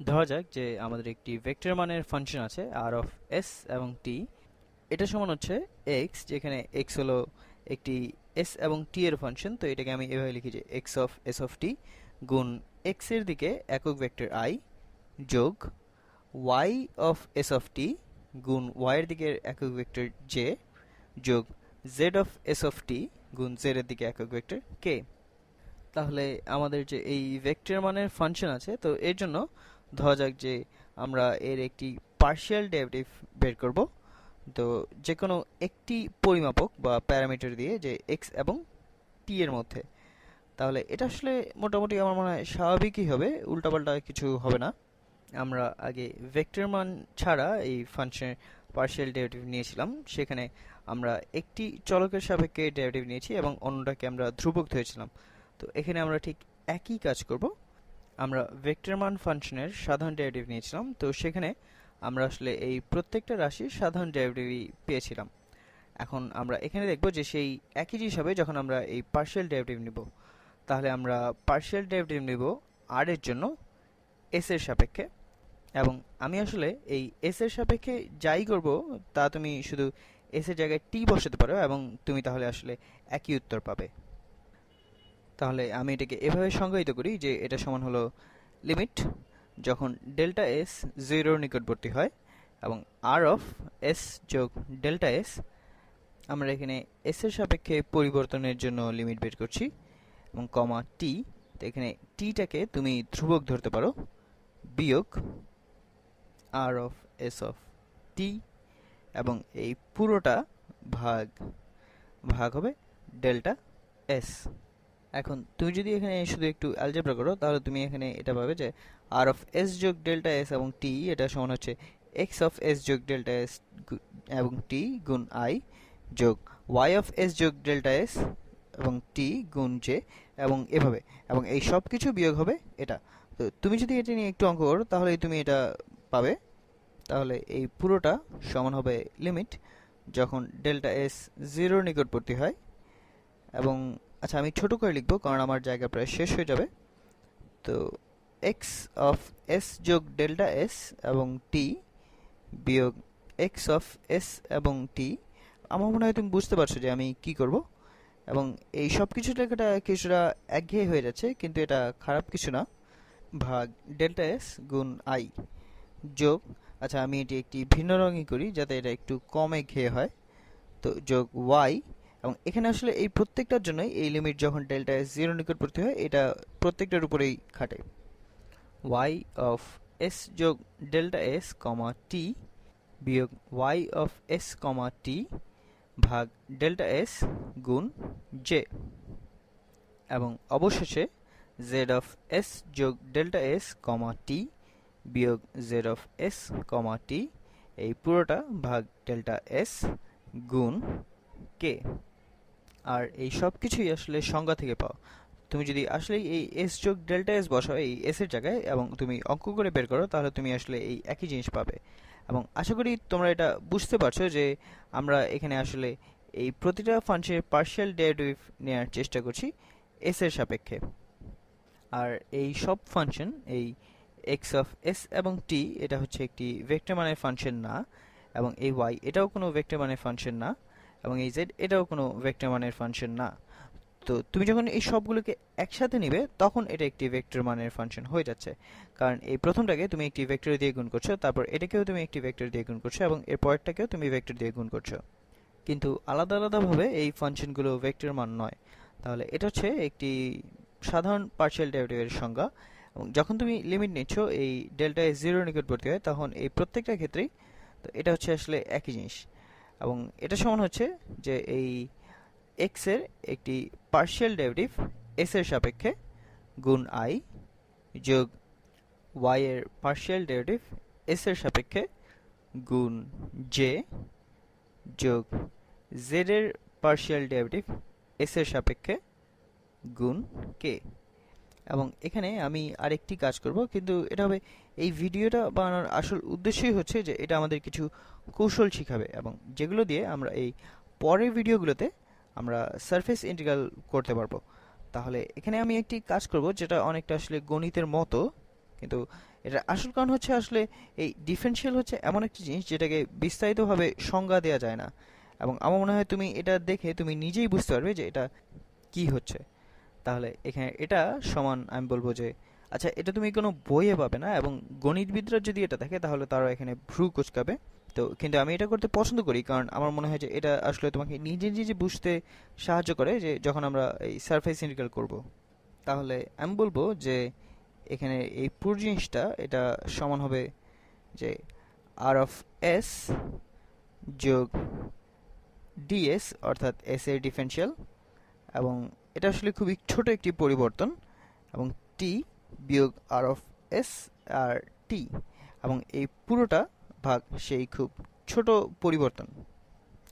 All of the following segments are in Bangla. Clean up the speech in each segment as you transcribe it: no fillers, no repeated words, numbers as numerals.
ধরা যাক যে আমাদের একটি ভেক্টর মানের ফাংশন আছে আর অফ এস এবং টি। এটা সমান হচ্ছে এক্স, যেখানে এক্স হলো একটি এস এবং টি এর ফাংশন। তো এটাকে আমি এভাবে লিখি যে এক্স অফ এস অফ টি গুণ এক্স এর দিকে একক ভেক্টর আই যোগ ওয়াই অফ এস অফ টি গুণ ওয়াই এর দিকে একক ভেক্টর জে যোগ জেড অফ এস অফ টি গুণ জেড এর দিকে একক ভেক্টর কে। তাহলে আমাদের যে এই ভেক্টর মানের ফাংশন আছে, তো এর জন্য ধরা যাক যে আমরা এর একটি পার্শিয়াল ডেরিভেটিভ বের করব। তো যে কোনো একটি পরিমাপক বা প্যারামিটার দিয়ে, যে এক্স এবং টি এর মধ্যে। তাহলে এটা আসলে মোটামুটি আমার মনে হয় স্বাভাবিকই হবে, উল্টাপাল্টা কিছু হবে না। আমরা আগে ভেক্টর মান ছাড়া এই ফাংশনের পার্শিয়াল ডেরিভেটিভ নিয়েছিলাম। সেখানে আমরা একটি চলকের সাপেক্ষে ডেরিভেটিভ নিয়েছি এবং অন্যটাকে আমরা ধ্রুবক ধরেছিলাম। তো এখানে আমরা ঠিক একই কাজ করব। আমরা ভেক্টর মান ফাংশনের সাধারণ ডেরিভেটিভ নিয়েছিলাম, তো সেখানে আমরা আসলে এই প্রত্যেকটা রাশির সাধারণ ডেরিভেটিভই পেয়েছিলাম। এখন আমরা এখানে দেখব যে সেই একই জিনিস হবে যখন আমরা এই পার্শিয়াল ডেরিভেটিভ নিব। তাহলে আমরা পার্শিয়াল ডেরিভেটিভ নিব আর এর জন্য এস এর সাপেক্ষে, এবং আমি আসলে এই এস এর সাপেক্ষে যাই করব তা তুমি শুধু এস এর জায়গায় টি বসাতে পারো এবং তুমি তাহলে আসলে একই উত্তর পাবে। তাহলে আমি এটাকে এভাবে সংজ্ঞায়িত করি যে এটা সমান হলো লিমিট যখন ডেল্টা এস জিরোর নিকটবর্তী হয় এবং আর অফ এস যোগ ডেল্টা এস, আমরা এখানে এস এর সাপেক্ষে পরিবর্তনের জন্য লিমিট বের করছি, এবং কমা টি। তো এখানে টিটাকে তুমি ধ্রুবক ধরতে পারো, বিয়োগ আর অফ এস অফ টি, এবং এই পুরোটা ভাগ ভাগ হবে ডেল্টা এস। এখন তুমি যদি এখানে শুধু একটু অ্যালজেব্রা করো, তাহলে তুমি এখানে এটা পাবে যে আর অফ এস যোগ ডেল্টা এস এবং টি এটা সমান হচ্ছে এক্স অফ এস যোগ ডেল্টা এস এবং টি গুণ আই যোগ ওয়াই অফ এস যোগ ডেল্টা এস এবং টি গুণ জে, এবং এভাবে, এবং এই সব কিছু বিয়োগ হবে এটা। তো তুমি যদি এটা নিয়ে একটু অঙ্ক করো তাহলেই তুমি এটা পাবে। তাহলে এই পুরোটা সমান হবে লিমিট যখন ডেল্টা এস জিরোর নিকটবর্তী হয়, এবং আচ্ছা আমি ছোট করে লিখবো কারণ আমার জায়গা প্রায় শেষ হয়ে যাবে। তো এক্স অফ এস যোগ ডেল্টা এস এবং টি বিয়োগ এক্স অফ এস এবং টি। আমার মনে হয় তুমি বুঝতে পারছো যে আমি কি করব, এবং এই সব কিছু লেখাটা কিছুটা একঘেয়ে হয়ে যাচ্ছে, কিন্তু এটা খারাপ কিছু না। ভাগ ডেল্টা এস গুণ আই যোগ, আচ্ছা আমি এটি একটি ভিন্ন রঙই করি যাতে এটা একটু কম একঘেয়ে হয়। তো যোগ ওয়াই, এবং এখানে আসলে এই প্রত্যেকটার জন্যই এই লিমিট যখন ডেল্টা এস জিরো নিকটবর্তী হয় এটা প্রত্যেকটার উপরেই খাটে। ওয়াই অফ এস যোগ ডেল্টা এস কমা টি বিয়োগ ওয়াই অফ এস কমা টি ভাগ ডেল্টা এস গুণ জে, এবং অবশেষে জেড অফ এস যোগ ডেল্টা এস কমা টি বিয়োগ জেড অফ এস কমা টি, এই পুরোটা ভাগ ডেল্টা এস গুণ কে। আর এই সব কিছুই আসলে সংজ্ঞা থেকে পাও। তুমি যদি আসলে এই এস যোগ ডেল্টা এস বসাও এই এস এর জায়গায় এবং তুমি অঙ্ক করে বের করো, তাহলে তুমি আসলে এই একই জিনিস পাবে। এবং আশা করি তোমরা এটা বুঝতে পারছো যে আমরা এখানে আসলে এই প্রতিটা ফাংশনের পার্শিয়াল ডেরিভেটিভ নেওয়ার চেষ্টা করছি এস এর সাপেক্ষে। আর এই সব ফাংশন, এই এক্স অফ এস এবং টি এটা হচ্ছে একটি ভেক্টর মানের ফাংশন না, এবং এই ওয়াই এটাও কোনো ভেক্টর মানের ফাংশন না, এবং এই জেড এটাও কোনো ভেক্টর মানের ফাংশন না। তো তুমি যখন এই সবগুলোকে একসাথে নিবে তখন এটা একটি ভেক্টর মানের ফাংশন হয়ে যাচ্ছে, কারণ এই প্রথমটাকে তুমি একটি ভেক্টর দিয়ে গুণ করছো, তারপর এটাকেও তুমি একটি ভেক্টর দিয়ে গুণ করছো, এবং এর পরেরটাকেও তুমি ভেক্টর দিয়ে গুণ করছো। কিন্তু আলাদা আলাদাভাবে এই ফাংশনগুলো ভেক্টর মান নয়। তাহলে এটা হচ্ছে একটি সাধারণ পার্শিয়াল ডেরিভেটিভের সংজ্ঞা। এবং যখন তুমি লিমিট নিচ্ছ এই ডেল্টা এস জিরোর নিকটবর্তী হয় তখন এই প্রত্যেকটা ক্ষেত্রেই তো এটা হচ্ছে আসলে একই জিনিস, এবং এটা সমান হচ্ছে যে এই এক্স এর একটি পার্শিয়াল ডেরিভেটিভ এস এর সাপেক্ষে গুণ আই যোগ ওয়াই এর পার্শিয়াল ডেরিভেটিভ এস এর সাপেক্ষে গুণ জে যোগ জেড এর পার্শিয়াল ডেরিভেটিভ এস এর সাপেক্ষে গুণ কে। এবং এখানে আমি আরেকটি কাজ করব, কিন্তু এটা হবে এই ভিডিওটা বানানোর আসল উদ্দেশ্যই হচ্ছে যে এটা আমাদের কিছু কৌশল শিখাবে, এবং যেগুলো দিয়ে আমরা এই পরের ভিডিওগুলোতে আমরা সারফেস ইন্টিগ্রাল করতে পারবো। তাহলে এখানে আমি একটি কাজ করব যেটা অনেকটা আসলে গণিতের মতো, কিন্তু এটার আসল কারণ হচ্ছে আসলে এই ডিফারেনশিয়াল হচ্ছে এমন একটি জিনিস যেটাকে বিস্তারিতভাবে সংজ্ঞা দেওয়া যায় না, এবং আমার মনে হয় তুমি এটা দেখে তুমি নিজেই বুঝতে পারবে যে এটা কি হচ্ছে। তাহলে এখানে এটা সমান আমি বলবো যে, আচ্ছা এটা তুমি কোনো বইয়ে পাবে না, এবং গণিতবিদরা যদি এটা দেখে তাহলে তারা এখানে ভ্রু কুঁচকাবে। তো কিন্তু আমি এটা করতে পছন্দ করি, কারণ আমার মনে হয় যে এটা আসলে তোমাকে নিজে নিজে বুঝতে সাহায্য করে, যে যখন আমরা এই সারফেস ইন্টিগ্রাল করব। তাহলে আমি বলবো যে এখানে এই পুরো জিনিসটা এটা সমান হবে যে আর অফ এস যোগ ডিএস, অর্থাৎ এস এর ডিফারেনশিয়াল, এবং এটা আসলে খুবই ছোট একটি পরিবর্তন, এবং টি বিয়োগ আর অফ এস আর টি, এবং এই পুরোটা ভাগ সেই খুব ছোট পরিবর্তন।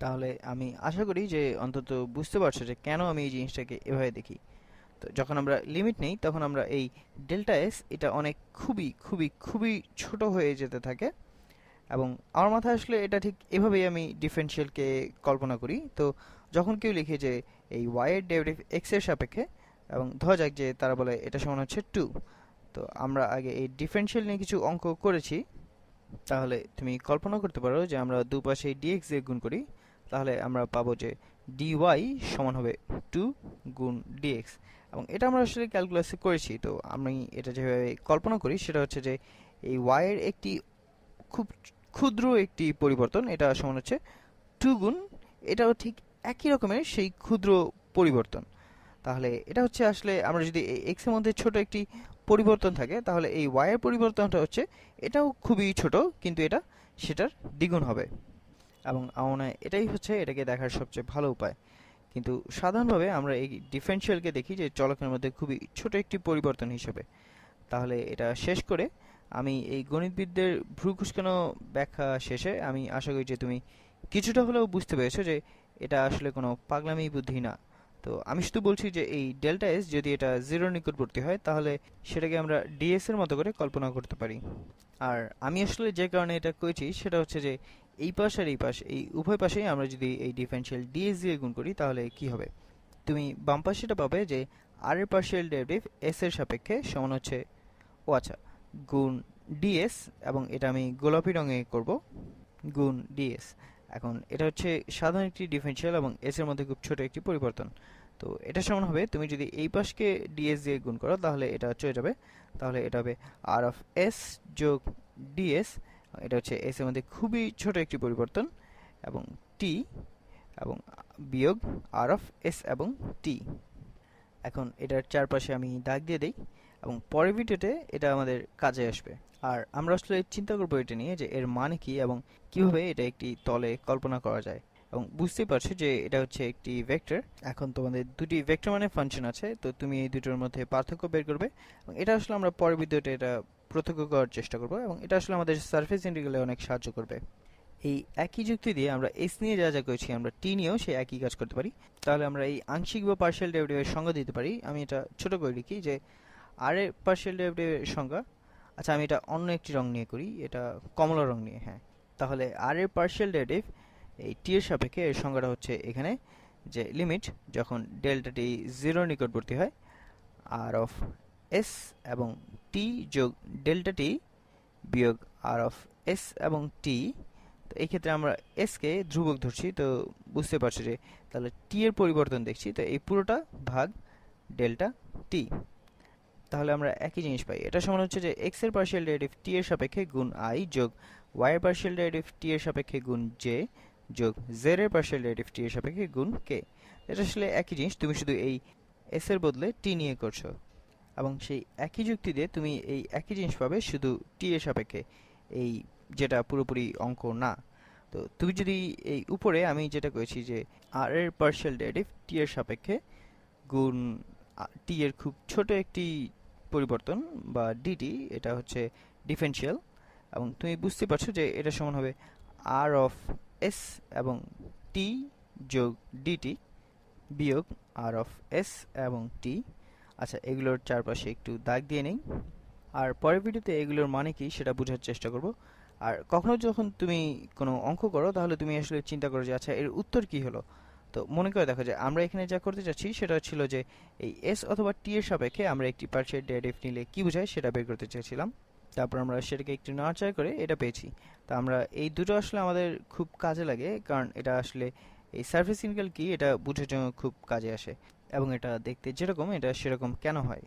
তাহলে আমি আশা করি যে অন্তত বুঝতে পারছো যে কেন আমি এই জিনিসটাকে এভাবে দেখি। তো যখন আমরা লিমিট নেই তখন আমরা এই ডেল্টা এস এটা অনেক খুবই খুবই খুবই ছোট হয়ে যেতে থাকে, এবং আমার মাথায় আসলে এটা ঠিক এভাবেই আমি ডিফারেনশিয়ালকে কল্পনা করি। তো যখন কেউ লিখে যে এই y এর ডেরিভেটিভ x এর সাপেক্ষে, এবং ধরা যাক যে তারা বলে এটা সমান হচ্ছে 2, তো আমরা আগে এই ডিফারেনশিয়াল নিয়ে কিছু অঙ্ক করেছি। তাহলে তুমি কল্পনা করতে পারো যে আমরা দুপাশে dx দিয়ে গুণ করি, তাহলে আমরা পাবো যে dy সমান হবে 2 গুণ dx, এবং এটা আমরা আসলে ক্যালকুলাসে করেছি। তো আমি এটা যেভাবে কল্পনা করি সেটা হচ্ছে যে এই y এর একটি খুব ক্ষুদ্র একটি পরিবর্তন, এটা সমান হচ্ছে 2 গুণ, এটাও ঠিক একই রকমের সেই ক্ষুদ্র পরিবর্তন। তাহলে এটা হচ্ছে আসলে আমরা যদি এই x এর মধ্যে ছোট একটি পরিবর্তন থাকে, তাহলে এই y এর পরিবর্তনটা হচ্ছে এটাও খুবই ছোট, কিন্তু এটা সেটার দ্বিগুণ হবে। এবং আমার মনে হয় এটাই হচ্ছে এটাকে দেখার সবচেয়ে ভালো উপায়। কিন্তু সাধারণভাবে আমরা এই ডিফারেনশিয়ালকে দেখি যে চলকের মধ্যে খুবই ছোট একটি পরিবর্তন হিসেবে। তাহলে এটা শেষ করে আমি এই গণিতবিদদের ভ্রু কুঁচকানো ব্যাখ্যা শেষে আমি আশা করি যে তুমি কিছুটা হলেও বুঝতে পেরেছো যে এটা আসলে কোনো পাগলামি বুদ্ধি না। তো আমি শুধু বলছি যে এই ডেল্টা এস যদি এটা জিরোর নিকটবর্তী হয় তাহলে সেটাকে আমরা ডিএস এর মতো করে কল্পনা করতে পারি। আর আমি আসলে যে কারণে এটা করেছি সেটা হচ্ছে যে এই পাশ আর এই পাশ, এই উভয় পাশেই আমরা যদি এই ডিফারেনশিয়াল ডিএস দিয়ে গুণ করি তাহলে কি হবে, তুমি বাম পাশে এটা পাবে যে আর এর পার্শিয়াল ডেরিভেটিভ এস এর সাপেক্ষে সমান হচ্ছে, ও আচ্ছা, গুণ ডিএস, এবং এটা আমি গোলাপি রঙে করব, গুণ ডিএস। এখন এটা হচ্ছে সাধারণ একটি ডিফারেনশিয়াল এবং এস এর মধ্যে খুব ছোট একটি পরিবর্তন। তো এটা সমান হবে, তুমি যদি এই পাশকে ডিএস দিয়ে গুণ করো তাহলে এটা চলে যাবে, তাহলে এটা হবে আর অফ এস যোগ ডিএস, এটা হচ্ছে এস এর মধ্যে খুবই ছোট একটি পরিবর্তন, এবং টি, এবং বিয়োগ আর অফ এস এবং টি। এখন এটার চারপাশে আমি দাগ দিয়ে দেই, এবং পরের ভিডিওতে এটা আমাদের কাজে আসবে। আর আমরা আসলে চিন্তা করবো এটা নিয়ে যে এর মানে কি এবং কিভাবে এটা একটি তলে কল্পনা করা যায়। এবং বুঝতেই পারছো যে এটা হচ্ছে একটি ভেক্টর। এখন তোমাদের দুটি ভেক্টর মানে ফাংশন আছে, তো তুমি এই দুটোর মধ্যে পার্থক্য বের করবে, এবং এটা আসলে আমরা পরের ভিডিওতে এটা প্রত্যক্ষ করার চেষ্টা করবো, এবং এটা আসলে আমাদের সারফেস ইন্টিগ্রালে অনেক সাহায্য করবে। এই একই যুক্তি দিয়ে আমরা এস নিয়ে যা যা করেছি আমরা টি নিয়েও সেই একই কাজ করতে পারি। তাহলে আমরা এই আংশিক বা পার্শিয়াল ডেরিভেটিভের সংজ্ঞা দিতে পারি। আমি এটা ছোট করে লিখি যে আর এর পার্শিয়াল ডেরিভেটিভের সংজ্ঞা, আচ্ছা আমি এটা অন্য একটি রং নিয়ে করি, এটা কমলা রং নিয়ে, হ্যাঁ। তাহলে আর এর পার্শিয়াল ডেরিভেটিভ এই টি এর সাপেক্ষে এর সংজ্ঞাটা হচ্ছে এখানে যে লিমিট যখন ডেল্টা টি জিরোর নিকটবর্তী হয়, আর অফ এস এবং টি যোগ ডেল্টা টি বিয়োগ আর অফ এস এবং টি। তো এই ক্ষেত্রে আমরা এস কে ধ্রুবক ধরছি, তো বুঝতে পারছো যে তাহলে টি এর পরিবর্তন দেখছি, তো এই পুরোটা ভাগ ডেল্টা টি। তাহলে আমরা একই জিনিস পাই, এটা সমান হচ্ছে যে এক্স এর পার্শিয়াল ডেরিভেটিভ টি এর সাপেক্ষে গুণ আই যোগ ওয়াই এর পার্শিয়াল ডেরিভেটিভ টি এর সাপেক্ষে গুণ জে যোগ জেড এর পার্শিয়াল ডেরিভেটিভ টি এর সাপেক্ষে গুণ কে। এটা আসলে একই জিনিস, তুমি শুধু এই এস এর বদলে টি নিয়ে করছো, এবং সেই একই যুক্তি দিয়ে তুমি এই একই জিনিস পাবে শুধু টি এর সাপেক্ষে, এই যেটা পুরোপুরি অঙ্ক না। তো তুমি যদি এই উপরে আমি যেটা করেছি যে আর এর পার্শিয়াল ডেরিভেটিভ টি এর সাপেক্ষে গুণ টি এর খুব ছোট একটি পরিবর্তন বা ডিটি, এটা হচ্ছে ডিফারেনশিয়াল, এবং তুমি বুঝতে পারছো যে এটা সমান হবে আর অফ এস এবং টি যোগ ডিটি বিয়োগ আর অফ এস এবং টি। আচ্ছা এগুলোর চারপাশে একটু দাগ দিয়ে নেই, আর পরের ভিডিওতে এগুলোর মানে কি সেটা বোঝার চেষ্টা করব। আর কখনো যখন তুমি কোনো অঙ্ক করো তাহলে তুমি আসলে চিন্তা করো যে আচ্ছা এর উত্তর কি হলো। তো মনে করে দেখো যে আমরা এখানে যা করতে চাচ্ছি সেটা ছিল যে এই এস অথবা টি এর সাপেক্ষে আমরা একটি পার্শিয়াল ডেরিভেটিভ নিলে কি বোঝায় সেটা বের করতে চেয়েছিলাম। তারপর আমরা সেটাকে একটু নাড়াচাড়া করে এটা পেয়েছি। তা আমরা এই দুটো আসলে আমাদের খুব কাজে লাগে, কারণ এটা আসলে এই সার্ফেসিং কি এটা বোঝার জন্য খুব কাজে আসে, এবং এটা দেখতে যেরকম এটা সেরকম কেন হয়।